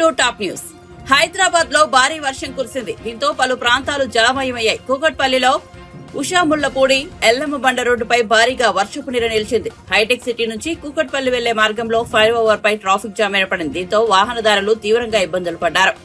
Welcome to top news. Hyderabad లో భారీ వర్షం కురిసింది. దీంతో పలు ప్రాంతాలు జలమయమయ్యాయి. కూకట్పల్లిలో ఉషాముళ్లపూడి ఎల్లమ్మ బండ రోడ్డుపై భారీగా వర్షపు నీరు నిలిచింది. హైటెక్ సిటీ నుంచి కూకట్పల్లి వెళ్లే మార్గంలో ఫ్లైఓవర్ పై ట్రాఫిక్ జామ్ ఏర్పడింది. దీంతో వాహనదారులు తీవ్రంగా ఇబ్బందులు పడ్డారు.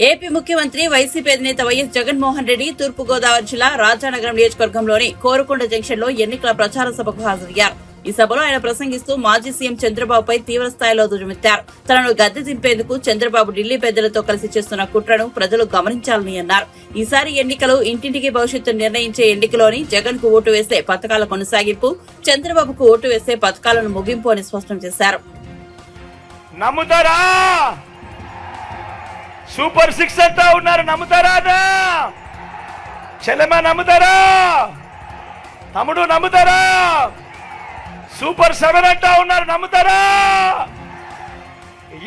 ఏపీ ముఖ్యమంత్రి వైసీపీ అధినేత వైఎస్ జగన్మోహన్ రెడ్డి తూర్పుగోదావరి జిల్లా రాజానగరం నియోజకవర్గంలోని కోరుకొండ జంక్షన్ లో ఎన్నికల ప్రచార సభకు హాజరయ్యారు. ఈ సభలో ఆయన ప్రసంగిస్తూ మాజీ సీఎం చంద్రబాబుపై తీవ్ర స్థాయిలో దుర్మెత్తారు. తనను గద్దె దింపేందుకు చంద్రబాబు ఢిల్లీ పెద్దలతో కలిసి చేస్తున్న కుట్రను ప్రజలు గమనించాలని అన్నారు. ఈసారి ఎన్నికలు ఇంటింటికి భవిష్యత్తు నిర్ణయించే ఎన్నికలోని జగన్ కు ఓటు వేస్తే పథకాల కొనసాగింపు, చంద్రబాబుకు ఓటు వేస్తే పథకాలను ముగింపు అని స్పష్టం చేశారు. సూపర్ 6 అంటా ఉన్నారు, నమ్ముతారా? చెల్లెమ్మ నమ్ముతారా? తమ్ముడు నమ్ముతారా? సూపర్ 7 అంటా ఉన్నారు, నమ్ముతారా?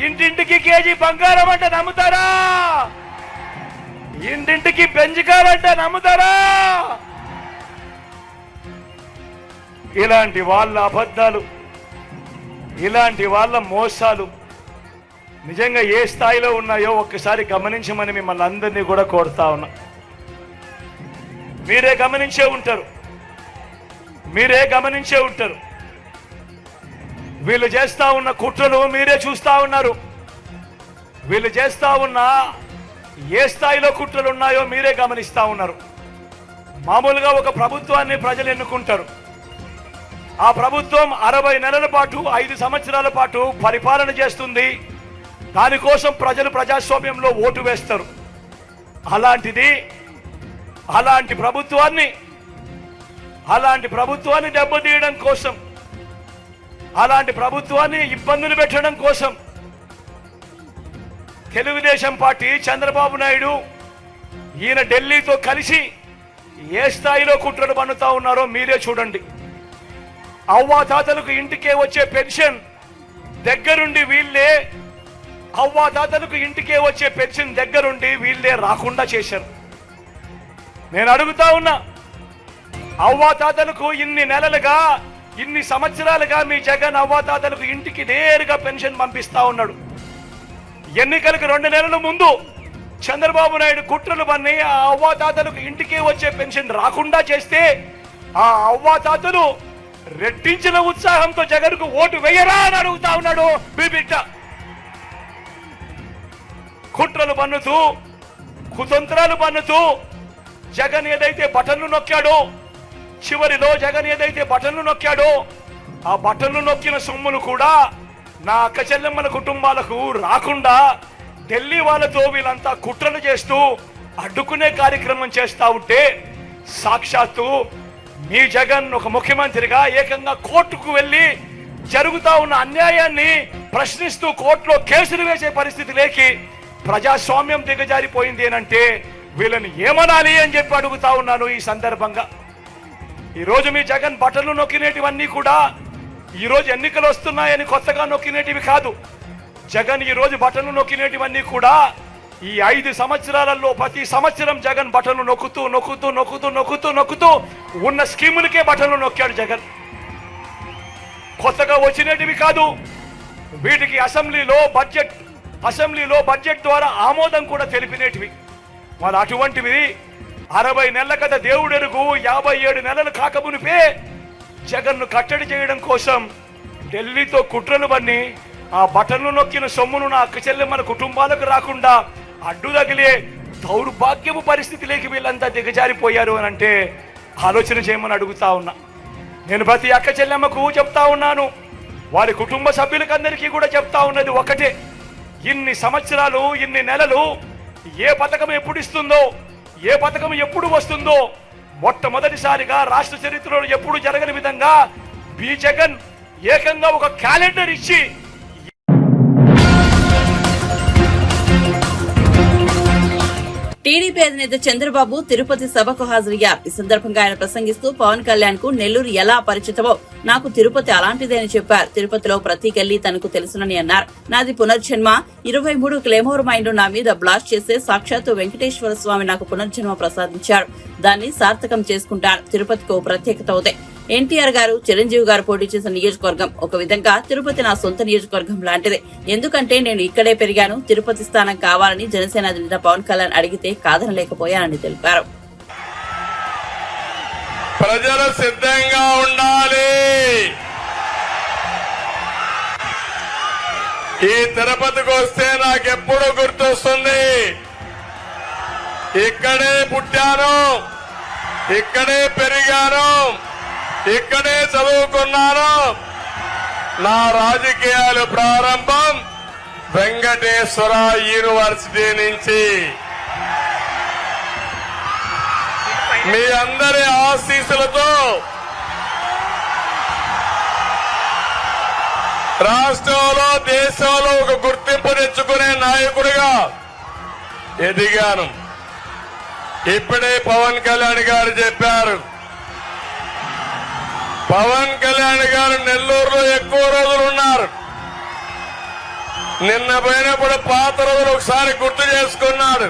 ఇంటింటికి కేజీ బంగారం అంటే నమ్ముతారా? ఇంటింటికి పెంచుకారంటే నమ్ముతారా? ఇలాంటి వాళ్ళ అబద్ధాలు, ఇలాంటి వాళ్ళ మోసాలు నిజంగా ఏ స్థాయిలో ఉన్నాయో ఒక్కసారి గమనించమని మిమ్మల్ని అందరినీ కూడా కోరుతా ఉన్నా. మీరే గమనించే ఉంటారు. వీళ్ళు చేస్తా ఉన్న కుట్రలు మీరే చూస్తా ఉన్నారు. వీళ్ళు చేస్తా ఉన్న ఏ స్థాయిలో కుట్రలు ఉన్నాయో మీరే గమనిస్తా ఉన్నారు. మామూలుగా ఒక ప్రభుత్వాన్ని ప్రజలు ఎన్నుకుంటారు. ఆ ప్రభుత్వం 60 నెలల పాటు 5 సంవత్సరాల పాటు పరిపాలన చేస్తుంది. దానికోసం ప్రజలు ప్రజాస్వామ్యంలో ఓటు వేస్తారు. అలాంటి ప్రభుత్వాన్ని దెబ్బతీయడం కోసం, అలాంటి ప్రభుత్వాన్ని ఇబ్బందులు పెట్టడం కోసం తెలుగుదేశం పార్టీ, చంద్రబాబు నాయుడు ఈయన ఢిల్లీతో కలిసి ఏ స్థాయిలో కుట్రలు పన్నుతా ఉన్నారో మీరే చూడండి. అవ్వాతాతలకు ఇంటికే వచ్చే పెన్షన్ దగ్గరుండి వీళ్ళే రాకుండా చేశారు. నేను అడుగుతా ఉన్నా, అవ్వాతాతలకు ఇన్ని సంవత్సరాలుగా మీ జగన్ అవ్వాతాతలకు ఇంటికి నేరుగా పెన్షన్ పంపిస్తా ఉన్నాడు. ఎన్నికలకు 2 నెలల ముందు చంద్రబాబు నాయుడు కుట్రలు పన్ని ఆ అవ్వాతాతలకు ఇంటికే వచ్చే పెన్షన్ రాకుండా చేస్తే ఆ అవ్వాతాతలు రెట్టించిన ఉత్సాహంతో జగన్కు ఓటు వేయరా అని అడుగుతా ఉన్నాడు మీ బిడ్డ. కుట్రలు పన్నుతూ, కుతంత్రాలు పన్నుతూ జగన్ ఏదైతే బటన్లు నొక్కాడో, చివరిలో జగన్ ఏదైతే బటన్లు నొక్కాడో ఆ బటన్లు నొక్కిన సొమ్ములు కూడా నా అక్క చెల్లెమ్మల కుటుంబాలకు రాకుండా ఢిల్లీ వాళ్ళతో వీళ్ళంతా కుట్రలు చేస్తూ అడ్డుకునే కార్యక్రమం చేస్తా ఉంటే సాక్షాత్తు మీ జగన్ ఒక ముఖ్యమంత్రిగా ఏకంగా కోర్టుకు వెళ్ళి జరుగుతా ఉన్న అన్యాయాన్ని ప్రశ్నిస్తూ కోర్టులో కేసులు వేసే పరిస్థితి లేకి ప్రజాస్వామ్యం దిగజారిపోయింది అంటే వీళ్ళని ఏమనాలి అని చెప్పి అడుగుతా ఉన్నాను. ఈ సందర్భంగా ఈ రోజు మీ జగన్ బటన్లు నొక్కినేటివన్నీ కూడా ఈ రోజు ఎన్నికలు వస్తున్నాయని కొత్తగా నొక్కినేటివి కాదు. జగన్ ఈ రోజు బటన్లు నొక్కినేటివన్నీ కూడా ఈ 5 సంవత్సరాలలో ప్రతి సంవత్సరం జగన్ బటన్లు నొక్కుతూ ఉన్న స్కీములకే బటన్లు నొక్కాడు జగన్. కొత్తగా వచ్చినటివి కాదు. వీటికి అసెంబ్లీలో బడ్జెట్ ద్వారా ఆమోదం కూడా తెలిపినటివి. మరి అటువంటివి 60 నెలల కదా దేవుడెరుగు 57 నెలలు కాకమునిపే జగన్ను కట్టడి చేయడం కోసం ఢిల్లీతో కుట్రలు పన్ని ఆ బటన్లు నొక్కిన సొమ్మును నా అక్క చెల్లెమ్మల కుటుంబాలకు రాకుండా అడ్డు తగిలే దౌర్భాగ్యపు పరిస్థితిలోకి వీళ్ళంతా దిగజారిపోయారు అని అంటే ఆలోచన చేయమని అడుగుతా ఉన్నా. నేను ప్రతి అక్క చెల్లెమ్మకు చెప్తా ఉన్నాను, వారి కుటుంబ సభ్యులకందరికీ కూడా చెప్తా ఉన్నది ఒకటే, ఇన్ని సంవత్సరాలు ఇన్ని నెలలు ఏ పథకం ఎప్పుడు ఇస్తుందో, ఏ పథకం ఎప్పుడు వస్తుందో మొట్టమొదటిసారిగా రాష్ట్ర చరిత్రలో ఎప్పుడు జరగని విధంగా జగన్ ఏకంగా ఒక క్యాలెండర్ ఇచ్చి టీడీపీ అధినేత చంద్రబాబు తిరుపతి సభకు హాజరయ్యారు. ఈ సందర్భంగా ఆయన ప్రసంగిస్తూ పవన్ కళ్యాణ్ కు నెల్లూరు ఎలా పరిచితమో నాకు తిరుపతి అలాంటిదే అని చెప్పారు. తిరుపతిలో ప్రతి గల్లీ తనకు తెలుసునని అన్నారు. నాది పునర్జన్మ. 23 క్లేమోర్ మైండ్ నా మీద బ్లాస్ట్ చేసే సాక్షాత్తు వెంకటేశ్వర స్వామి నాకు పునర్జన్మ ప్రసాదించారు. దాన్ని సార్థకం చేసుకుంటాను. తిరుపతికి ఓ ప్రత్యేకత ఉంది. ఎన్టీఆర్ గారు, చిరంజీవి గారు పోటీ చేసిన నియోజకవర్గం ఒక విధంగా తిరుపతి నా సొంత నియోజకవర్గం లాంటిదే. ఎందుకంటే నేను ఇక్కడే పెరిగాను. తిరుపతి స్థానం కావాలని జనసేన అధినేత పవన్ కళ్యాణ్ అడిగితే కాదనలేకపోయానని తెలిపారు. ప్రజలు సిద్ధంగా ఉండాలి. ఈ తిరుపతికి వస్తే నాకెప్పుడు గుర్తొస్తుంది, ఇక్కడే పుట్టాను, ఇక్కడే పెరిగాను, ఇక్కడే చదువుకున్నాను. నా రాజకీయాలు ప్రారంభం వెంకటేశ్వర యూనివర్సిటీ నుంచి. మీ అందరి ఆశీస్సులతో రాష్ట్రంలో దేశంలో ఒక గుర్తింపు తెచ్చుకునే నాయకుడిగా ఎదిగాను. ఇప్పుడే పవన్ కళ్యాణ్ గారు చెప్పారు, పవన్ కళ్యాణ్ గారు నెల్లూరులో ఎక్కువ రోజులు ఉన్నారు. నిన్న పోయినప్పుడు పాత రోజులు ఒకసారి గుర్తు చేసుకున్నాడు.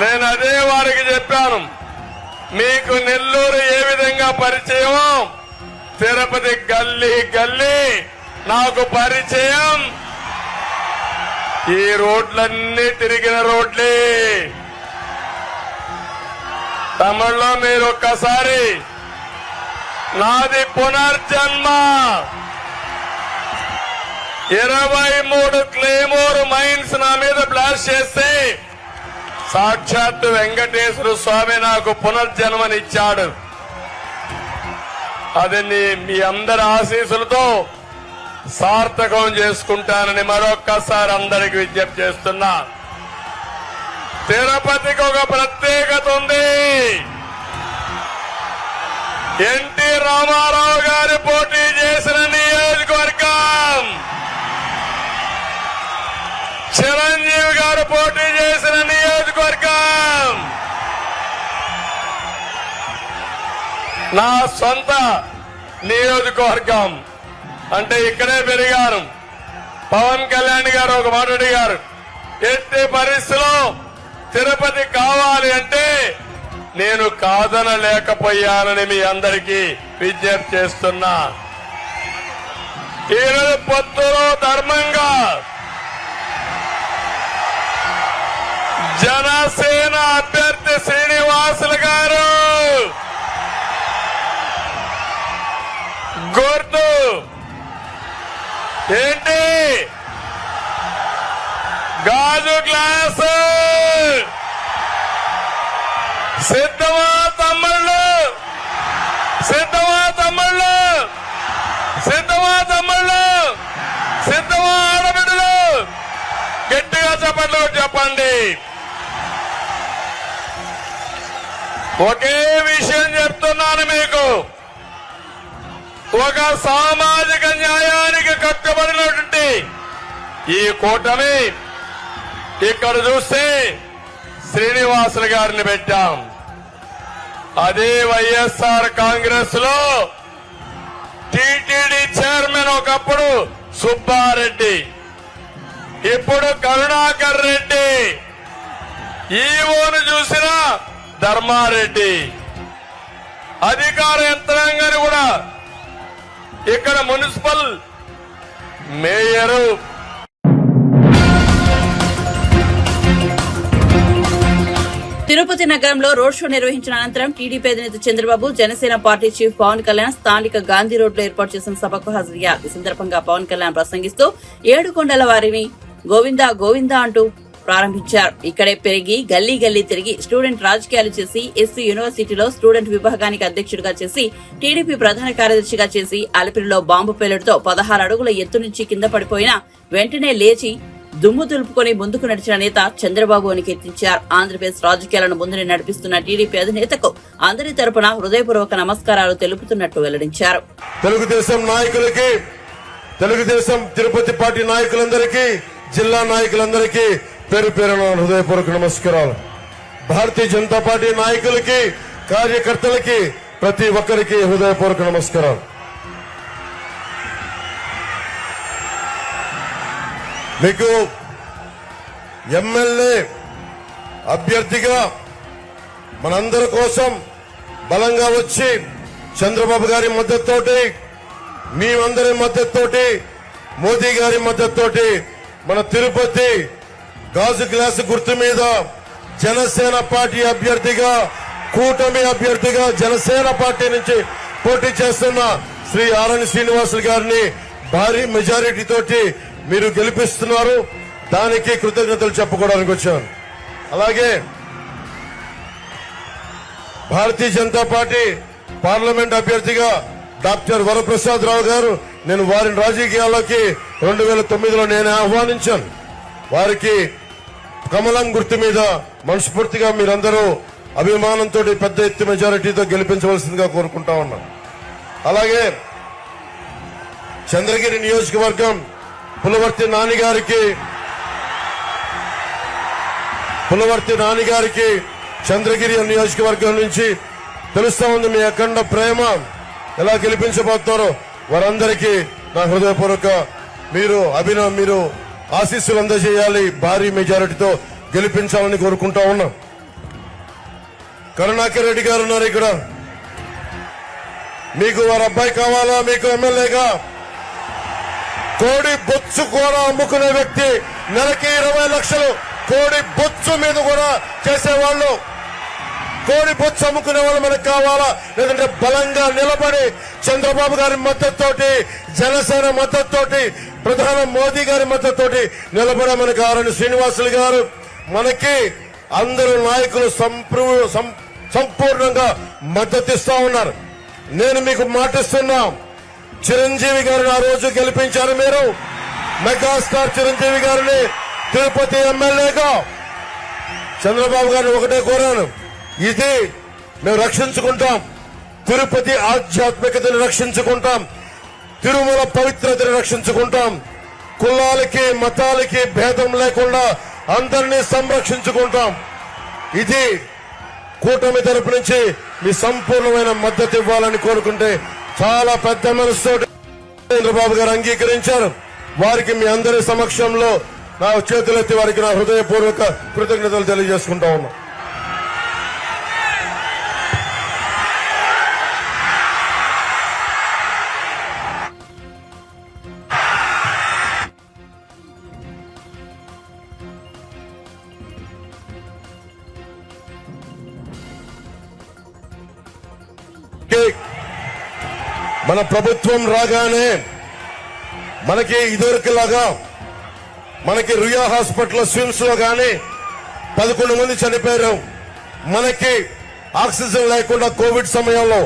నేను అదే వారికి చెప్పాను, మీకు నెల్లూరు ఏ విధంగా పరిచయమో తిరుపతి గల్లీ గల్లీ నాకు పరిచయం. ఈ రోడ్లన్నీ తిరిగిన రోడ్లే. తమిళలో మీరు ఒక్కసారి నాది పునర్జన్మ 23 క్లేమోర్ మైన్స్ నా మీద బ్లాస్ట్ చేస్తే సాక్షాత్ వెంకటేశ్వర స్వామి నాకు పునర్జన్మనిచ్చాడు. అది మీ అందరి ఆశీస్సులతో సార్థకం చేసుకుంటానని మరొక్కసారి అందరికి విజ్ఞప్తి చేస్తున్నా. తిరుపతికి ఒక ప్రత్యేకత ఉంది. ఎన్టీ రామారావు గారు పోటీ చేసిన నియోజకవర్గం, చిరంజీవి గారు పోటీ చేసిన నియోజకవర్గం నా సొంత నియోజకవర్గం. అంటే ఇక్కడే పెరిగాను. పవన్ కళ్యాణ్ గారు ఒక మాట అడిగారు, ఎట్టి పరిస్థితిలో తిరుపతి కావాలి అంటే నేను కాదనలేకపోయానని మీ అందరికీ విజ్ఞప్తి చేస్తున్నా. ఈరోజు పొత్తులో ధర్మంగా జనసేన అభ్యర్థి శ్రీనివాసులు గారు గుర్తు ఏంటి? గాజు గ్లాసు. సిద్ధమా తమ్ముళ్ళు? సిద్ధమా తమ్ముళ్ళు? సిద్ధమా తమ్ముళ్ళు? సిద్ధమా ఆడబిడ్డలు? గట్టిగా చెప్పండి, చెప్పండి. ఒకే విషయం చెప్తున్నాను మీకు, ఒక సామాజిక న్యాయానికి కట్టుబడినటువంటి ఈ కూటమి ఇక్కడ చూస్తే శ్రీనివాసులు గారిని పెట్టాం. అదే వైఎస్ఆర్ కాంగ్రెస్ లో టీటీడీ చైర్మన్ ఒకప్పుడు సుబ్బారెడ్డి, ఇప్పుడు కరుణాకర్ రెడ్డి, ఈవోను చూసిన ధర్మారెడ్డి, అధికార యంత్రాంగాన్ని కూడా ఇక్కడ మున్సిపల్ మేయరు తిరుపతి నగరంలో రోడ్ షో నిర్వహించిన అనంతరం టీడీపీ అధినేత చంద్రబాబు, జనసేన పార్టీ చీఫ్ పవన్ కళ్యాణ్ స్థానిక గాంధీ రోడ్ లో ఏర్పాటు చేసిన సభకు హాజరయ్యారు. ఈ సందర్భంగా పవన్ కళ్యాణ్ ప్రసంగిస్తూ 7 కొండల వారిని గోవిందా గోవిందా అంటూ ప్రారంభించారు. ఇక్కడే పెరిగి గల్లీ గల్లీ తిరిగి స్టూడెంట్ రాజకీయాలు చేసి ఎస్సీ యూనివర్సిటీలో స్టూడెంట్ విభాగానికి అధ్యక్షుడిగా చేసి టీడీపీ ప్రధాన కార్యదర్శిగా చేసి అలిపిరిలో బాంబు పేలుడుతో 16 అడుగుల ఎత్తు నుంచి కింద పడిపోయినా వెంటనే లేచి దుమ్ము దులుపుకొని ముందుకు నడిచిన నేత చంద్రబాబు అని కీర్తించారు. ఆంధ్రప్రదేశ్ రాజకీయాలను ముందుని నడిపిస్తున్న టీడీపీ అధినేతకు అందరి తరపున హృదయపూర్వక నమస్కారాలు తెలుపుతున్నట్టు వెల్లడించారు. తెలుగుదేశం నాయకులకి, తెలుగుదేశం తిరుపతి పార్టీ నాయకులందరికీ, జిల్లా నాయకులందరికీ పేరు పేరున హృదయపూర్వక నమస్కారాలు. భారతీయ జనతా పార్టీ నాయకులకి, కార్యకర్తలకి, ప్రతి ఒక్కరికి హృదయపూర్వక నమస్కారాలు. మీకు ఎమ్మెల్యే అభ్యర్థిగా మనందరి కోసం బలంగా వచ్చి చంద్రబాబు గారి మద్దతుతోటి, మేమందరి మద్దతుతోటి, మోదీ గారి మద్దతుతోటి మన తిరుపతి గాజు గ్లాసు గుర్తు మీద జనసేన పార్టీ అభ్యర్థిగా, కూటమి అభ్యర్థిగా జనసేన పార్టీ నుంచి పోటీ చేస్తున్న శ్రీ ఆరణి శ్రీనివాసులు గారిని భారీ మెజారిటీ తోటి మీరు గెలిపిస్తున్నారు. దానికి కృతజ్ఞతలు చెప్పుకోవడానికి వచ్చాను. అలాగే భారతీయ జనతా పార్టీ పార్లమెంట్ అభ్యర్థిగా డాక్టర్ వరప్రసాద్ రావు గారు, నేను వారిని రాజకీయాల్లోకి 2009లో నేనే ఆహ్వానించాను. వారికి కమలం గుర్తు మీద మనస్ఫూర్తిగా మీరందరూ అభిమానంతో పెద్ద ఎత్తు మెజారిటీతో గెలిపించవలసిందిగా కోరుకుంటా ఉన్నాం. అలాగే చంద్రగిరి నియోజకవర్గం పులవర్తి నానిగారికి చంద్రగిరి నియోజకవర్గం నుంచి తెలుస్తా ఉంది మీ అఖండ ప్రేమ. ఎలా గెలిపించబోతున్నారో వారందరికీ నా హృదయపూర్వక మీరు ఆశీస్సులు అందజేయాలి. భారీ మెజారిటీతో గెలిపించాలని కోరుకుంటా ఉన్నాం. కరుణాకర్ రెడ్డి గారు ఉన్నారు ఇక్కడ. మీకు వారి అబ్బాయి కావాలా? మీకు ఎమ్మెల్యేగా కోడి బొచ్చు కూడా అమ్ముకునే వ్యక్తి, నెలకి 20 లక్షలు కోడి బొచ్చు మీద కూడా చేసేవాళ్ళు, కోడి బొచ్చు అమ్ముకునే వాళ్ళు మనకు కావాలా? లేదంటే బలంగా నిలబడి చంద్రబాబు గారి మద్దతుతోటి, జనసేన మద్దతుతోటి, ప్రధాని మోదీ గారి మద్దతుతోటి నిలబడే మనకు ఆరణి శ్రీనివాసులు గారు, మనకి అందరూ నాయకులు సంపూర్ణంగా మద్దతిస్తా ఉన్నారు. నేను మీకు మాటిస్తున్నా, చిరంజీవి గారిని ఆ రోజు గెలిపించారు మీరు. మెగాస్టార్ చిరంజీవి గారిని తిరుపతి ఎమ్మెల్యేగా. చంద్రబాబు గారిని ఒకటే కోరాను, ఇది మేము రక్షించుకుంటాం, తిరుపతి ఆధ్యాత్మికతను రక్షించుకుంటాం, తిరుమల పవిత్రతను రక్షించుకుంటాం, కులాలకి మతాలకి భేదం లేకుండా అందరినీ సంరక్షించుకుంటాం. ఇది కూటమి తరపు నుంచి మీ సంపూర్ణమైన మద్దతు ఇవ్వాలని కోరుకుంటే చాలా పెద్ద మనసుతో చంద్రబాబు గారు అంగీకరించారు. వారికి మీ అందరి సమక్షంలో నా చేతులెత్తి వారికి నా హృదయపూర్వక కృతజ్ఞతలు తెలియజేసుకుంటా ఉన్నా. మన ప్రభుత్వం రాగానే మనకి ఇదివరకులాగా మనకి రుయా హాస్పిటల్ స్విమ్స్ లో గానీ 11 మంది చనిపోయారు. మనకి ఆక్సిజన్ లేకుండా కోవిడ్ సమయంలో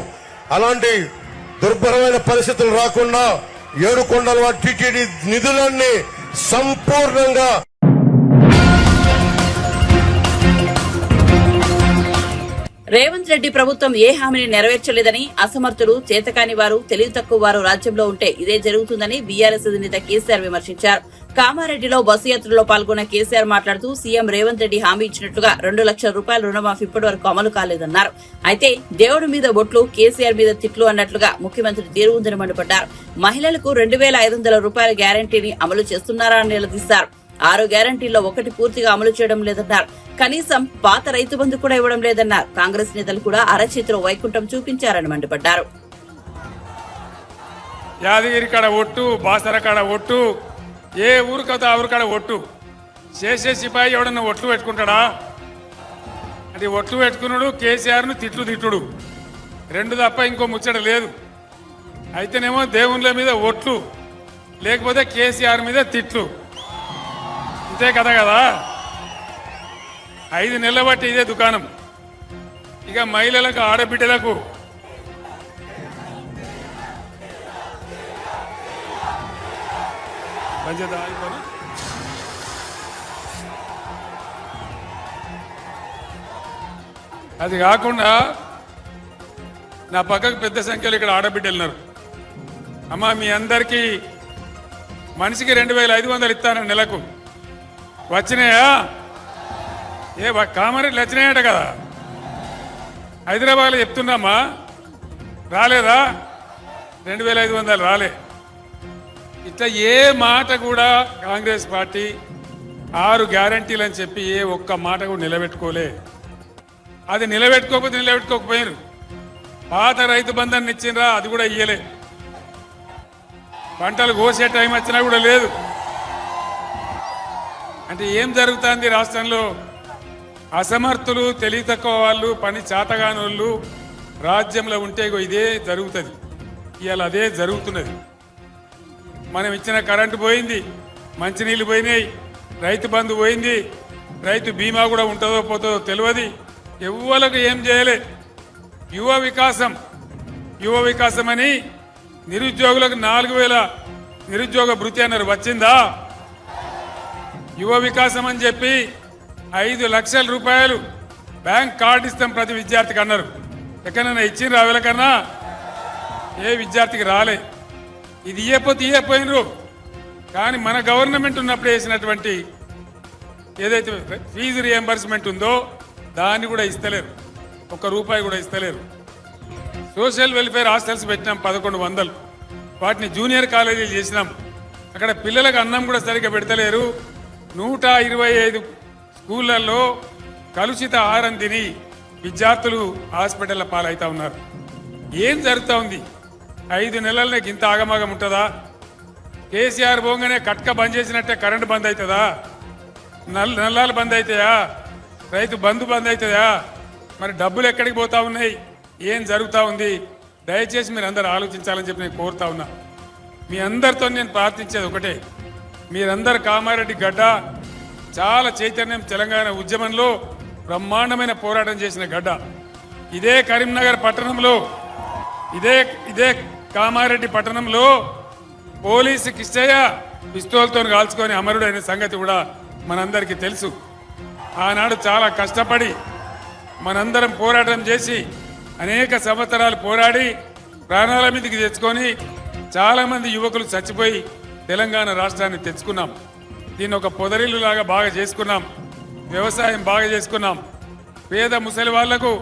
అలాంటి దుర్భరమైన పరిస్థితులు రాకుండా 7 కొండల టీటీడీ నిధులన్నీ సంపూర్ణంగా రేవంత్ రెడ్డి ప్రభుత్వం ఏ హామీని నెరవేర్చలేదని, అసమర్థులు, చేతకాని వారు, తెలివి తక్కువ వారు రాజ్యంలో ఉంటే ఇదే జరుగుతుందని బీఆర్ఎస్ అధినేత కేసీఆర్ విమర్శించారు. కామారెడ్డిలో బస్సు యాత్రలో పాల్గొన్న కేసీఆర్ మాట్లాడుతూ సీఎం రేవంత్ రెడ్డి హామీ ఇచ్చినట్లుగా 2 లక్షల రూపాయల రుణమాఫీ ఇప్పటి వరకు అమలు కాలేదన్నారు. అయితే దేవుడి మీద బొట్లు, కేసీఆర్ మీద తిట్లు అన్నట్లుగా ముఖ్యమంత్రి తీరు ఉందని మండిపడ్డారు. మహిళలకు 2,500 రూపాయల గ్యారంటీని అమలు చేస్తున్నారా అని నిలదీశారు. 6 గ్యారంటీల్లో ఒకటి పూర్తిగా అమలు చేయడం లేదన్నారు. కనీసం పాత రైతు బంధు కూడా ఇవ్వడం లేదన్నారు. కాంగ్రెస్ నేతలు కూడా అరచేతిలో వైకుంఠం చూపించారని మండిపడ్డారు. యాదగిరి కాడ ఒట్టు, బాసర కాడ ఒట్టు, ఏ ఊరు కదా ఆ ఊరు కాడ ఒట్టు. చేసే సిపాయి ఎవడన్నా ఒట్లు పెట్టుకుంటాడా? అంటే ఒట్లు పెట్టుకున్నాడు కేసీఆర్ను తిట్టుడు రెండు తప్ప ఇంకో ముచ్చట లేదు. అయితేనేమో దేవుళ్ళ మీద ఒట్లు, లేకపోతే కేసీఆర్ మీద తిట్లు, ఇంతే కదా. 5 నెలల బట్టి ఇదే దుకాణం. ఇక మహిళలకు, ఆడబిడ్డలకు అది కాకుండా నా పక్కకు పెద్ద సంఖ్యలో ఇక్కడ ఆడబిడ్డలు ఉన్నారు. అమ్మా, మీ అందరికీ మనిషికి 2500 ఇస్తాను నెలకు. వచ్చినాయా? కామారెడ్డిలు వచ్చినాయట కదా, హైదరాబాద్లో చెప్తున్నామా, రాలేదా? 2500 రాలే. ఇట్లా ఏ మాట కూడా కాంగ్రెస్ పార్టీ 6 గ్యారంటీలు అని చెప్పి ఏ ఒక్క మాట కూడా నిలబెట్టుకోలే. అది నిలబెట్టుకోకపోయారు. పాత రైతు బంధాన్ని ఇచ్చిండ్రా, అది కూడా ఇయ్యలే. పంటలు కోసే టైం వచ్చినా కూడా లేదు. అంటే ఏం జరుగుతుంది రాష్ట్రంలో? అసమర్థులు, తెలివి తక్కువ వాళ్ళు, పని చేతగాని వాళ్ళు రాజ్యంలో ఉంటే ఇదే జరుగుతుంది. ఇవాళ అదే జరుగుతున్నది. మనం ఇచ్చిన కరెంటు పోయింది, మంచినీళ్ళు పోయినాయి, రైతు బంధు పోయింది, రైతు బీమా కూడా ఉంటుందో పోతుందో తెలియదు. ఎవ్వలకు ఏం చేయలే. యువ వికాసం అని నిరుద్యోగులకు 4000 నిరుద్యోగ భృతి అన్నారు, వచ్చిందా? యువ వికాసం అని చెప్పి 5 లక్షల రూపాయలు బ్యాంక్ కార్డు ఇస్తాం ప్రతి విద్యార్థికి అన్నారు. ఎక్కడైనా ఇచ్చిండ్రు? ఎవరికన్నా ఏ విద్యార్థికి రాలే. ఇది ఇయ్యపోయినరు. కానీ మన గవర్నమెంట్ ఉన్నప్పుడు వేసినటువంటి ఏదైతే ఫీజు రియంబర్స్మెంట్ ఉందో దాన్ని కూడా ఇస్తలేరు, ₹1 కూడా ఇస్తలేరు. సోషల్ వెల్ఫేర్ హాస్టల్స్ పెట్టినాం 1100, వాటిని జూనియర్ కాలేజీలు చేసినాం. అక్కడ పిల్లలకు అన్నం కూడా సరిగ్గా పెడతలేరు. 125 స్కూళ్ళల్లో కలుషిత ఆహారం తిని విద్యార్థులు హాస్పిటల్ల పాలవుతా ఉన్నారు. ఏం జరుగుతూ ఉంది? 5 నెలలనే ఇంత ఆగమాగం ఉంటుందా? కేసీఆర్ పోగానే కట్క బంద్ చేసినట్టే కరెంటు బంద్ అవుతుందా? నల్లాలు బంద్ అవుతాయా? రైతు బంధు బంద్ అవుతుందా? మరి డబ్బులు ఎక్కడికి పోతా ఉన్నాయి? ఏం జరుగుతూ ఉంది? దయచేసి మీరు అందరు ఆలోచించాలని చెప్పి నేను కోరుతా ఉన్నా. మీ అందరితో నేను ప్రార్థించేది ఒకటే, మీరందరు కామారెడ్డి గడ్డ చాలా చైతన్యం, తెలంగాణ ఉద్యమంలో బ్రహ్మాండమైన పోరాటం చేసిన గడ్డ. ఇదే కరీంనగర్ పట్టణంలో, ఇదే కామారెడ్డి పట్టణంలో పోలీసు కిష్టయ్య పిస్తోల్తో కాల్చుకొని అమరుడైన సంగతి కూడా మనందరికీ తెలుసు. ఆనాడు చాలా కష్టపడి మనందరం పోరాటం చేసి అనేక సంవత్సరాలు పోరాడి ప్రాణాల మీదకి తెచ్చుకొని చాలామంది యువకులు చచ్చిపోయి తెలంగాణ రాష్ట్రాన్ని తెచ్చుకున్నాం. దీన్ని ఒక పొదరిల్లు లాగా బాగా చేసుకున్నాం. వ్యవసాయం బాగా చేసుకున్నాం. పేద ముసలి వాళ్లకు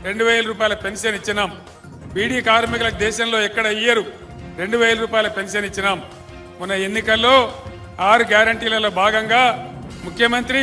2000 రూపాయల పెన్షన్ ఇచ్చినాం. బీడీ కార్మికులకు దేశంలో ఎక్కడ ఇయ్యరు 2000 రూపాయల పెన్షన్ ఇచ్చినాం. మొన్న ఎన్నికల్లో 6 గ్యారంటీలలో భాగంగా ముఖ్యమంత్రి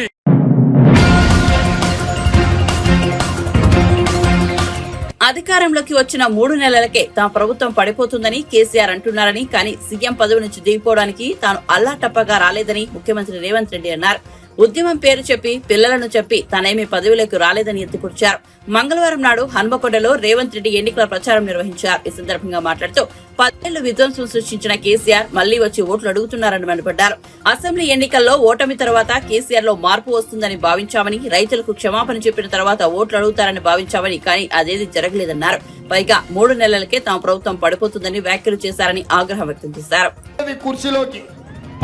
అధికారంలోకి వచ్చిన 3 నెలలకే తమ ప్రభుత్వం పడిపోతుందని కేసీఆర్ అంటున్నారని, కానీ సీఎం పదవి నుంచి దిగిపోవడానికి తాను అల్లాటప్పగా రాలేదని ముఖ్యమంత్రి రేవంత్ రెడ్డి అన్నారు. ఉద్యమం పేరు చెప్పి పిల్లలను చెప్పి తానేమీ పదవిలోకి రాలేదని ఎత్తిపుచ్చారు. మంగళవారం నాడు హన్మకొండలో రేవంత్ రెడ్డి ఎన్నికల ప్రచారం నిర్వహించారు. ఈ సందర్భంగా మాట్లాడుతూ 10 ఏళ్లు విధ్వంసం సృష్టించిన కేసీఆర్ మళ్లీ వచ్చి ఓట్లు అడుగుతున్నారని మండిపడ్డారు. అసెంబ్లీ ఎన్నికల్లో ఓటమి తర్వాత కేసీఆర్ లో మార్పు వస్తుందని భావించామని, రైతులకు క్షమాపణ చెప్పిన తర్వాత ఓట్లు అడుగుతారని భావించామని, కానీ అదేది జరగలేదన్నారు. పైగా 3 నెలలకే తమ ప్రభుత్వం పడిపోతుందని వ్యాఖ్యలు చేశారని ఆగ్రహం వ్యక్తం చేశారు. కుర్చీలోకి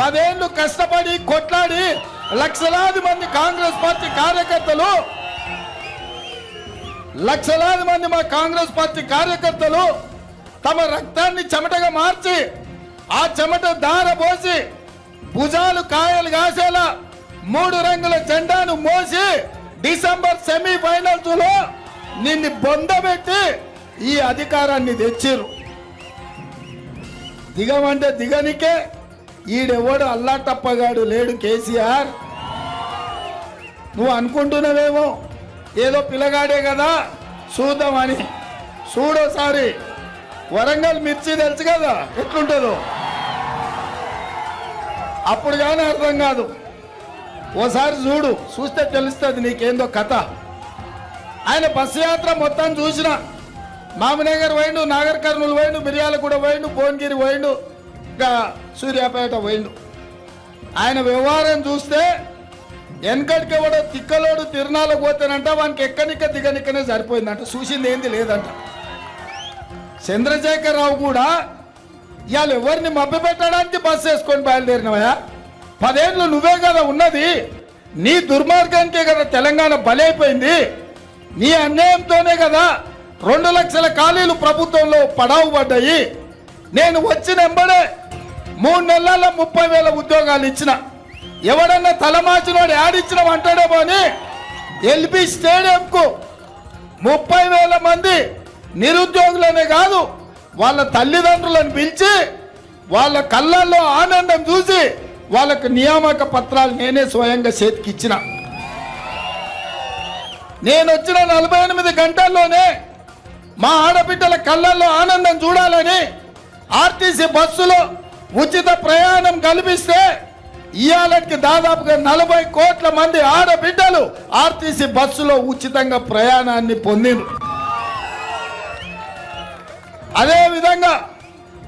10 ఏళ్లు కష్టపడి కొట్లాడి లక్షలాది మంది కాంగ్రెస్ పార్టీ కార్యకర్తలు, లక్షలాది మంది మా కాంగ్రెస్ పార్టీ కార్యకర్తలు తమ రక్తాన్ని చెమటగా మార్చి ఆ చెమట దార పోసి భుజాలు కాయలు కాసేలా 3 రంగుల జెండాను మోసి డిసెంబర్ సెమీఫైనల్స్ లో నిన్ను బొందబెట్టి ఈ అధికారాన్ని తెచ్చిరు. దిగమంటే దిగనికే, ఈడెవడు అల్లాటప్పగాడు లేడు కేసీఆర్. నువ్వు అనుకుంటున్నావేమో ఏదో పిల్లగాడే కదా చూద్దామని. చూడోసారి వరంగల్ మిర్చి తెలుసు కదా ఎట్లుంటుందో, అప్పుడు కానీ అర్థం కాదు. ఓసారి చూస్తే తెలుస్తుంది నీకేందో కథ. ఆయన బస్సు యాత్ర మొత్తం చూసిన, మామనగర్ పోయిండు, నాగర్ కర్నూలు పోయిండు, మిర్యాలగూడ పోయిండు, భువనగిరి పోయిండు, ఇంకా సూర్యాపేట పోయిండు. ఆయన వ్యవహారం చూస్తే వెనకడికి ఎవడో తిక్కలోడు తిరునాళ్ళకు పోతానంట, వానికి ఎక్కనిక్క దిగనిక్కనే సరిపోయిందంట, చూసింది ఏంది లేదంట. చంద్రశేఖరరావు కూడా ఇవాళ ఎవరిని మభ్య పెట్టడానికి బస్సు వేసుకొని బయలుదేరినవయా? 10 ఏళ్ళు నువ్వే కదా ఉన్నది. నీ దుర్మార్గానికే కదా తెలంగాణ బలైపోయింది. నీ అన్యాయంతోనే కదా 2 లక్షల ఖాళీలు ప్రభుత్వంలో పడావు పడ్డాయి. నేను వచ్చిన ఎంబడే 3 నెలల 30,000 ఉద్యోగాలు ఇచ్చిన. ఎవడన్నా తలమాచినోడు యాడిచ్చినాం అంటాడేమో అని ఎల్బీ స్టేడియంకు 30,000 మంది నిరుద్యోగులనే కాదు వాళ్ళ తల్లిదండ్రులను పిలిచి వాళ్ళ కళ్ళల్లో ఆనందం చూసి వాళ్ళకు నియామక పత్రాలు నేనే స్వయంగా చేతికిచ్చిన. నేను వచ్చిన 48 గంటల్లోనే మా ఆడబిడ్డల కళ్ళల్లో ఆనందం చూడాలని ఆర్టీసీ బస్సులో ఉచిత ప్రయాణం కల్పిస్తే ఇవాళకి దాదాపుగా 40 కోట్ల మంది ఆడబిడ్డలు ఆర్టీసీ బస్సులో ఉచితంగా ప్రయాణాన్ని పొందిండ్రు. అదేవిధంగా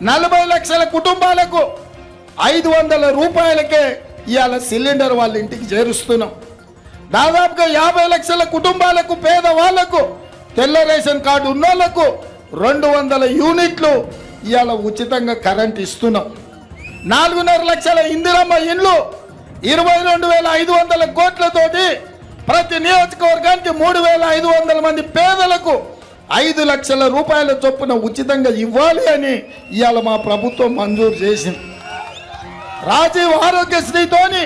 40 లక్షల కుటుంబాలకు 500 రూపాయలకే ఇవాళ సిలిండర్ వాళ్ళ ఇంటికి చేరుస్తున్నాం. దాదాపుగా 50 లక్షల కుటుంబాలకు, పేదవాళ్లకు, తెల్ల రేషన్ కార్డు ఉన్నోళ్లకు 200 యూనిట్లు ఇవాళ ఉచితంగా కరెంట్ ఇస్తున్నాం. 4.5 లక్షల ఇందిరమ్మ ఇండ్లు 22,500 కోట్లతోటి ప్రతి నియోజకవర్గానికి 3,500 మంది పేదలకు 5 లక్షల రూపాయల చొప్పున ఉచితంగా ఇవ్వాలి అని ఇవాళ మా ప్రభుత్వం మంజూరు చేసింది. రాజీవ్ ఆరోగ్యశ్రీతోని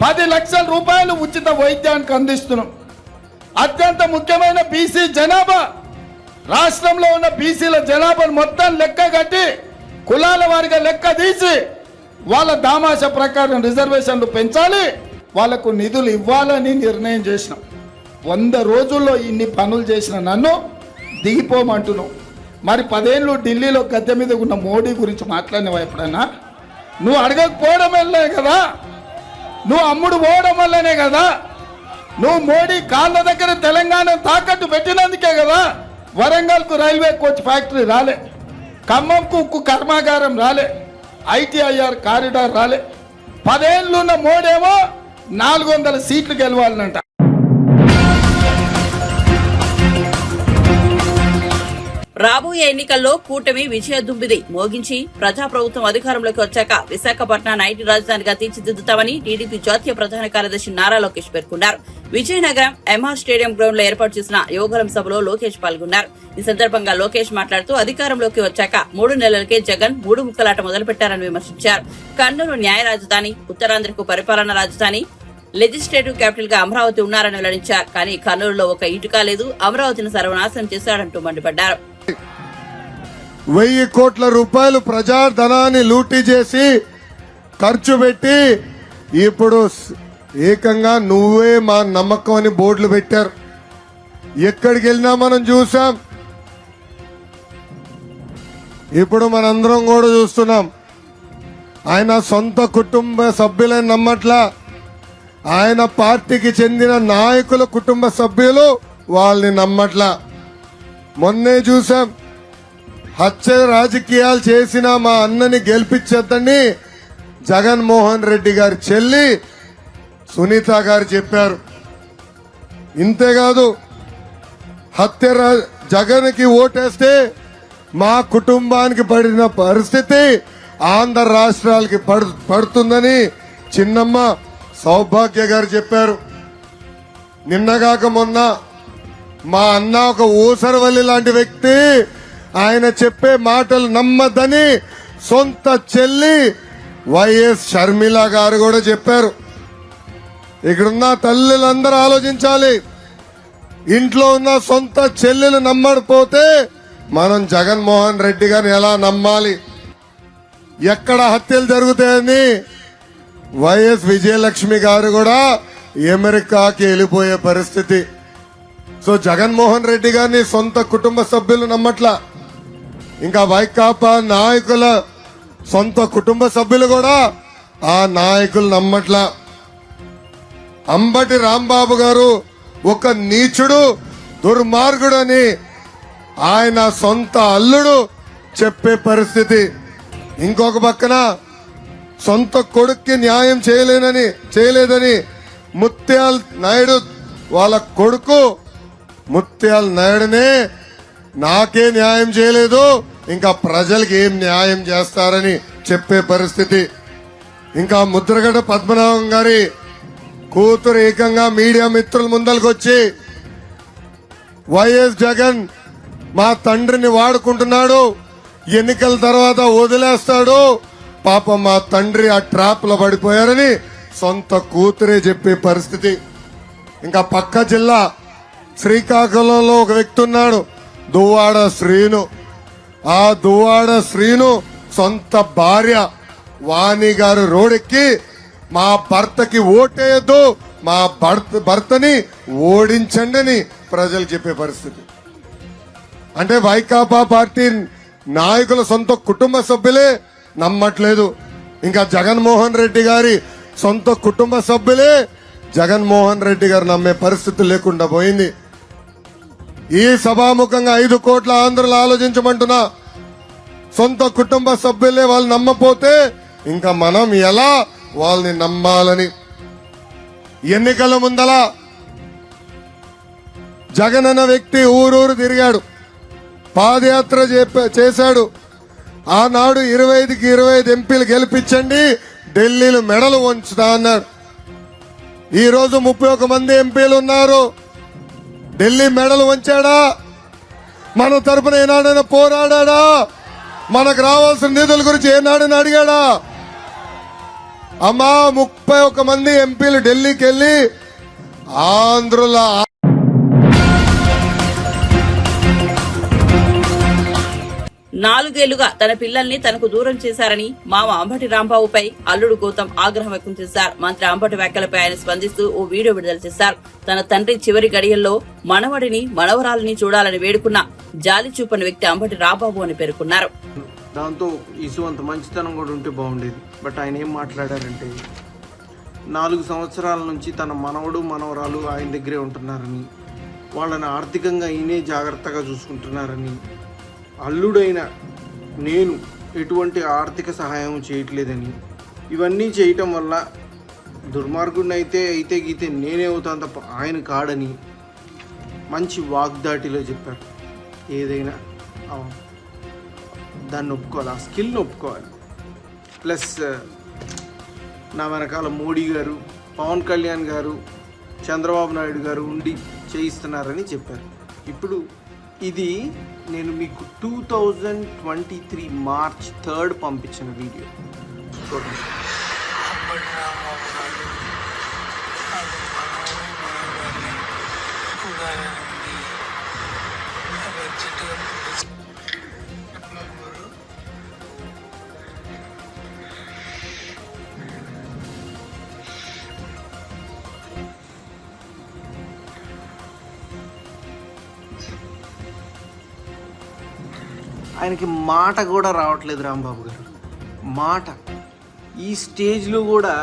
10 లక్షల రూపాయలు ఉచిత వైద్యానికి అందిస్తున్నాం. అత్యంత ముఖ్యమైన బీసీ జనాభా, రాష్ట్రంలో ఉన్న బీసీల జనాభాను మొత్తం లెక్క కట్టి కులాల వారిగా లెక్క తీసి వాళ్ళ దామాష ప్రకారం రిజర్వేషన్లు పెంచాలి, వాళ్లకు నిధులు ఇవ్వాలని నిర్ణయం చేసినాం. 100 రోజుల్లో ఇన్ని పనులు చేసిన నన్ను దిగిపోమంటున్నావు. మరి 10 ఏళ్ళు ఢిల్లీలో గద్దె మీద ఉన్న మోడీ గురించి మాట్లాడినవా ఎప్పుడన్నా? నువ్వు అడగకపోవడం వల్లే కదా, నువ్వు అమ్ముడు పోవడం వల్లనే కదా, నువ్వు మోడీ కాళ్ళ దగ్గర తెలంగాణ తాకట్టు పెట్టినందుకే కదా వరంగల్కు రైల్వే కోచ్ ఫ్యాక్టరీ రాలే, ఖమ్మంకు ఉక్కు కర్మాగారం రాలే, ఐటీఐఆర్ కారిడార్ రాలే. 10 ఏళ్ళున్న మోడేమో 400 సీట్లు గెలవాలనంట. రాబోయే ఎన్నికల్లో కూటమి విజయదుంబిది మోగించి ప్రజాప్రభుత్వం అధికారంలోకి వచ్చాక విశాఖపట్నాన్ని ఐటీ రాజధానిగా తీర్చిదిద్దుతామని టీడీపీ జాతీయ ప్రధాన కార్యదర్శి నారా లోకేష్ పేర్కొన్నారు. విజయనగరం ఎంఆర్ స్టేడియం గ్రౌండ్ లో ఏర్పాటు చేసిన యువగలం సభలో లోకేష్ పాల్గొన్నారు. ఈ సందర్భంగా లోకేష్ మాట్లాడుతూ అధికారంలోకి వచ్చాక 3 నెలలకే జగన్ 3 ముక్కలాట మొదలుపెట్టారని విమర్శించారు. కర్నూలు న్యాయ రాజధాని, ఉత్తరాంధ్రకు పరిపాలనా రాజధాని, లెజిస్లేటివ్ క్యాపిటల్ గా అమరావతి ఉన్నారని వెల్లడించారు. కానీ కర్నూలులో ఒక ఇటుక లేదు, అమరావతిని సర్వనాశనం చేశారంటూ మండిపడ్డారు. 1000 కోట్ల రూపాయలు ప్రజాధనాన్ని లూటీ చేసి ఖర్చు పెట్టి ఇప్పుడు ఏకంగా నువ్వే మా నమ్మకం అని బోర్డులు పెట్టారు. ఎక్కడికి వెళ్ళినా మనం చూసాం. ఇప్పుడు మనందరం కూడా చూస్తున్నాం. ఆయన సొంత కుటుంబ సభ్యులని నమ్మట్లా, ఆయన పార్టీకి చెందిన నాయకుల కుటుంబ సభ్యులు వాళ్ళని నమ్మట్లా. మొన్నే చూసాం, హత్య రాజకీయాలు చేసిన మా అన్నని గెలిపించద్దని జగన్మోహన్ రెడ్డి గారి చెల్లి సునీత గారు చెప్పారు. ఇంతేకాదు, జగన్కి ఓటేస్తే మా కుటుంబానికి పడిన పరిస్థితి ఆంధ్ర రాష్ట్రాలకి పడుతుందని చిన్నమ్మ సౌభాగ్య గారు చెప్పారు. నిన్నగాక మొన్న మా అన్న ఒక ఊసరవల్లి లాంటి వ్యక్తి, ఆయన చెప్పే మాటలు నమ్మద్దని సొంత చెల్లి వైఎస్ షర్మిల గారు కూడా చెప్పారు. ఇక్కడున్న తల్లులందరూ ఆలోచించాలి. ఇంట్లో ఉన్న సొంత చెల్లెలు నమ్మకపోతే మనం జగన్మోహన్ రెడ్డి గారిని ఎలా నమ్మాలి? ఎక్కడ హత్యలు జరుగుతాయని వైఎస్ విజయలక్ష్మి గారు కూడా అమెరికాకి వెళ్ళిపోయే పరిస్థితి. సో జగన్మోహన్ రెడ్డి గారిని సొంత కుటుంబ సభ్యులు నమ్మట్లా, ఇంకా వైకాపా నాయకుల సొంత కుటుంబ సభ్యులు కూడా ఆ నాయకులు నమ్మట్లా. అంబటి రాంబాబు గారు ఒక నీచుడు, దుర్మార్గుడు అని ఆయన సొంత అల్లుడు చెప్పే పరిస్థితి. ఇంకొక పక్కన సొంత కొడుక్కి న్యాయం చేయలేదని ముత్యాల నాయుడు వాళ్ళ కొడుకు ముత్యాల నాయుడునే నాకే న్యాయం చేయలేదు, ఇంకా ప్రజలకి ఏం న్యాయం చేస్తారని చెప్పే పరిస్థితి. ఇంకా ముద్రగడ పద్మనాభం గారి కూతురు ఏకంగా మీడియా మిత్రుల ముందరకు వచ్చి వైఎస్ జగన్ మా తండ్రిని వాడుకుంటున్నాడు, ఎన్నికల తర్వాత వదిలేస్తాడు, పాపం మా తండ్రి ఆ ట్రాప్ లో పడిపోయారని సొంత కూతురే చెప్పే పరిస్థితి. ఇంకా పక్క జిల్లా శ్రీకాకుళంలో ఒక వ్యక్తి ఉన్నాడు, దువ్వాడ శ్రీను. ఆ దువ్వాడ శ్రీను సొంత భార్య వాణి గారు రోడ్డెక్కి మా భర్తకి ఓటేయద్దు, మా భర్తని ఓడించండి అని ప్రజలు చెప్పే పరిస్థితి. అంటే వైకాపా పార్టీ నాయకుల సొంత కుటుంబ సభ్యులే నమ్మట్లేదు, ఇంకా జగన్మోహన్ రెడ్డి గారి సొంత కుటుంబ సభ్యులే జగన్మోహన్ రెడ్డి గారు నమ్మే పరిస్థితి లేకుండా పోయింది. ఈ సభాముఖంగా 5 కోట్ల ఆంధ్రులు ఆలోచించమంటున్నా, సొంత కుటుంబ సభ్యులే వాళ్ళు నమ్మపోతే ఇంకా మనం ఎలా వాళ్ళని నమ్మాలని. ఎన్నికల ముందల జగన్ అన్న వ్యక్తి ఊరూరు తిరిగాడు, పాదయాత్ర చేశాడు. ఆనాడు 25కి 25 ఎంపీలు గెలిపించండి, ఢిల్లీలో మెడలు వంచుతా అన్నాడు. ఈ రోజు 31 మంది ఎంపీలు ఉన్నారు. ఢిల్లీ మెడలు వంచాడా? మన తరపున ఏనాడైనా పోరాడా? మనకు రావాల్సిన నిధుల గురించి ఏనాడైనా అడిగాడా? అమ్మా 31 మంది ఎంపీలు ఢిల్లీకి వెళ్లి ఆంధ్రుల 4 ఏళ్లుగా తన పిల్లల్ని తనకు దూరం చేశారని మామ అంబటి రాంబాబుపై అల్లుడు గౌతమ్ ఆగ్రహం వ్యక్తం చేశారు. మంత్రి అంబటి వ్యాఖ్యలపై ఆయన స్పందిస్తూ ఓ వీడియో విడుదల చేశారు. తన తండ్రి చివరి గడియల్లో మనవడిని మనవరాలని చూడాలని వేడుకున్న జాలి చూపని వ్యక్తి అంబటి రాంబాబు అని పేర్కొన్నారు. దాంతో ఇసువంత మంచితనం కూడా ఉంటే బాగుండేది. బట్ ఆయన ఏం మాట్లాడారంటే 4 సంవత్సరాల నుంచి తన మనవడు మనవరాలు ఆయన దగ్గరే ఉంటున్నారని, వాళ్ళని ఆర్థికంగా ఈయనే జాగ్రత్తగా చూసుకుంటున్నారని, అల్లుడైన నేను ఎటువంటి ఆర్థిక సహాయం చేయట్లేదని, ఇవన్నీ చేయటం వల్ల దుర్మార్గుడిని అయితే గీతే నేనే అవుతాను తప్ప ఆయన కాడని మంచి వాగ్దాటిలో చెప్పారు. ఏదైనా దాన్ని ఒప్పుకోవాలి, ఆ స్కిల్ని ఒప్పుకోవాలి. ప్లస్ నా వెనకాల మోడీ గారు, పవన్ కళ్యాణ్ గారు, చంద్రబాబు నాయుడు గారు ఉండి చేయిస్తున్నారని చెప్పారు. ఇప్పుడు ఇది నేను మీకు 2023 మార్చ్ 3 పంపించిన వీడియో. ఆయనకి మాట కూడా రావట్లేదు రాంబాబు గారు, మాట. ఈ స్టేజ్లో కూడా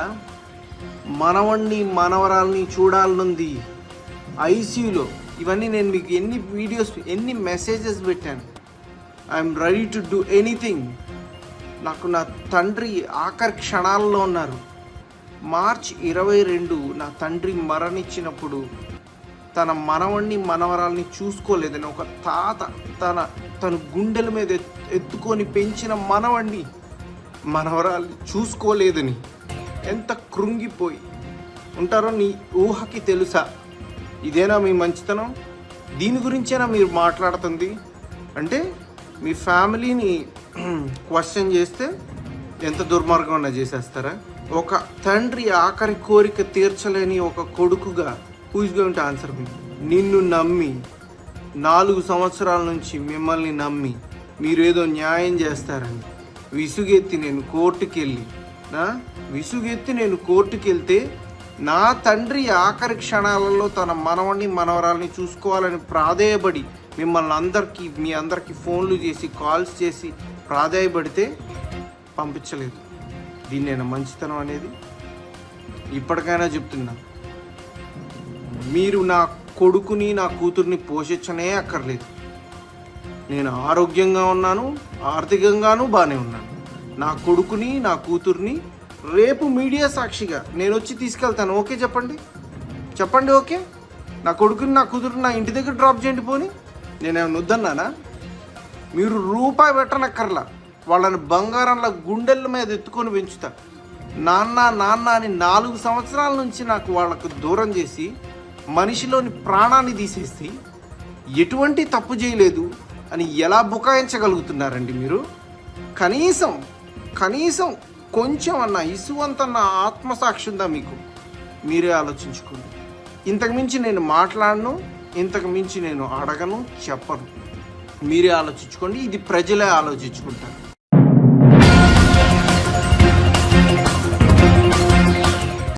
మనవణ్ణి మనవరాల్ని చూడాలనుంది ఐసీయూలో. ఇవన్నీ నేను మీకు ఎన్ని వీడియోస్, ఎన్ని మెసేజెస్ పెట్టాను. I'm ready to do anything. నాకు నా తండ్రి ఆఖరి క్షణాల్లో ఉన్నారు. మార్చ్ 22 నా తండ్రి మరణించినప్పుడు తన మనవణ్ణి మనవరాల్ని చూసుకోలేదని ఒక తాత తన గుండెల మీద ఎత్తుకొని పెంచిన మనవణ్ణి మనవరాల్ని చూసుకోలేదని ఎంత కృంగిపోయి ఉంటారో నీ ఊహకి తెలుసా? ఇదేనా మీ మంచితనం? దీని గురించేనా మీరు మాట్లాడుతుంది? అంటే మీ ఫ్యామిలీని క్వశ్చన్ చేస్తే ఎంత దుర్మార్గం చేసేస్తారా? ఒక తండ్రి ఆఖరి కోరిక తీర్చలేని ఒక కొడుకుగా who is going to answer me? నిన్ను నమ్మి 4 సంవత్సరాల నుంచి మిమ్మల్ని నమ్మి మీరేదో న్యాయం చేస్తారని విసుగెత్తి నేను కోర్టుకి వెళ్తే నా తండ్రి ఆఖరి క్షణాలలో తన మనవణ్ణి మనవరాల్ని చూసుకోవాలని ప్రాధేయపడి మీ అందరికీ ఫోన్లు చేసి కాల్స్ చేసి ప్రాధేయపడితే పంపించలేదు. దీన్నేనా మంచితనం అనేది? ఇప్పటికైనా చెప్తున్నా, మీరు నా కొడుకుని నా కూతుర్ని పోషించనే అక్కర్లేదు. నేను ఆరోగ్యంగా ఉన్నాను, ఆర్థికంగానూ బాగానే ఉన్నాను. నా కొడుకుని నా కూతుర్ని రేపు మీడియా సాక్షిగా నేను వచ్చి తీసుకెళ్తాను. ఓకే చెప్పండి ఓకే. నా కొడుకుని నా కూతుర్ని నా ఇంటి దగ్గర డ్రాప్ చేయండి. పోని నేనేమన్నా వద్దన్నానా? మీరు రూపాయి పెట్టనక్కర్లా, వాళ్ళని బంగారంలో గుండెల మీద ఎత్తుకొని పెంచుతా. నాన్న అని 4 సంవత్సరాల నుంచి నాకు వాళ్ళకు దూరం చేసి మనిషిలోని ప్రాణాన్ని తీసేసి ఎటువంటి తప్పు చేయలేదు అని ఎలా బుకాయించగలుగుతున్నారండి మీరు? కనీసం కొంచెం అన్న ఇసువంతన్న ఆత్మసాక్షి ఉందా మీకు? మీరే ఆలోచించుకోండి. ఇంతకుమించి నేను మాట్లాడను, ఇంతకుమించి నేను అడగను, చెప్పను. మీరే ఆలోచించుకోండి. ఇది ప్రజలే ఆలోచించుకుంటారు.